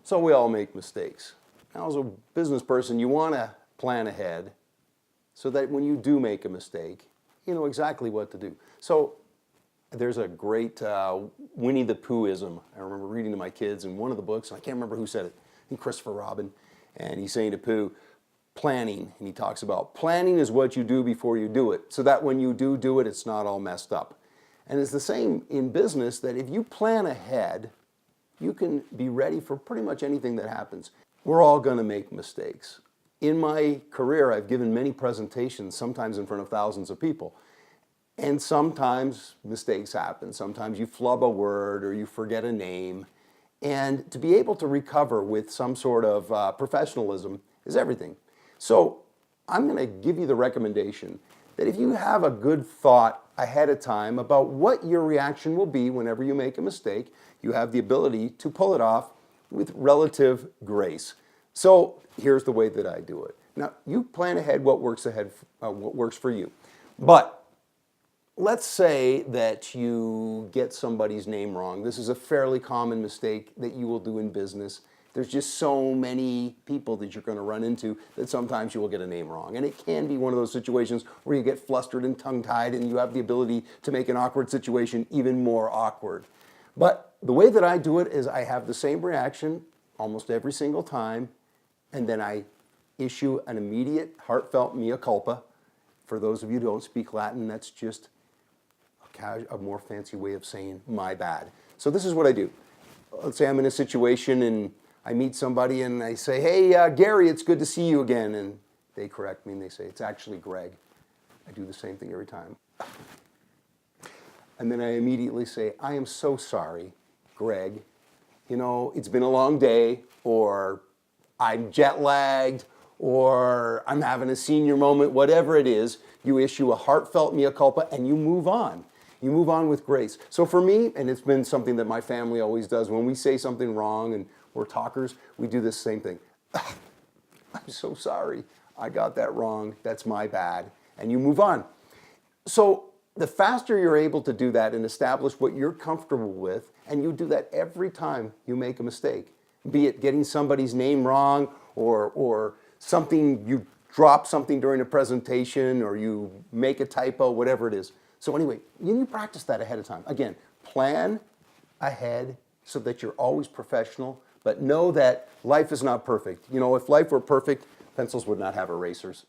So we all make mistakes. Now, as a business person, you want to plan ahead so that when you do make a mistake, you know exactly what to do. So there's a great Winnie the Pooh-ism. I remember reading to my kids in one of the books, and I can't remember who said it, I think Christopher Robin, and he's saying to Pooh, planning, and he talks about planning is what you do before you do it, so that when you do it, it's not all messed up. And it's the same in business, that if you plan ahead, you can be ready for pretty much anything that happens. We're all going to make mistakes. In my career, I've given many presentations, sometimes in front of thousands of people. And sometimes mistakes happen. Sometimes you flub a word or you forget a name. And to be able to recover with some sort of professionalism is everything. So I'm going to give you the recommendation that if you have a good thought ahead of time about what your reaction will be whenever you make a mistake, you have the ability to pull it off with relative grace. So here's the way that I do it. Now, you plan ahead what works for you. But let's say that you get somebody's name wrong. This is a fairly common mistake that you will do in business. There's just so many people that you're going to run into that sometimes you will get a name wrong. And it can be one of those situations where you get flustered and tongue-tied and you have the ability to make an awkward situation even more awkward. But the way that I do it is I have the same reaction almost every single time, and then I issue an immediate, heartfelt mea culpa. For those of you who don't speak Latin, that's just a more fancy way of saying my bad. So this is what I do. Let's say I'm in a situation and I meet somebody and I say, hey, Gary, it's good to see you again. And they correct me and they say, it's actually Greg. I do the same thing every time. And then I immediately say, I am so sorry, Greg. You know, it's been a long day, or I'm jet lagged, or I'm having a senior moment, whatever it is. You issue a heartfelt mea culpa and you move on. You move on with grace. So for me, and it's been something that my family always does, when we say something wrong and we're talkers, we do this same thing. I'm so sorry. I got that wrong. That's my bad. And you move on. So the faster you're able to do that and establish what you're comfortable with, and you do that every time you make a mistake, be it getting somebody's name wrong or something, you drop something during a presentation or you make a typo, whatever it is. So anyway, you need to practice that ahead of time. Again, plan ahead so that you're always professional, but know that life is not perfect. You know, if life were perfect, pencils would not have erasers.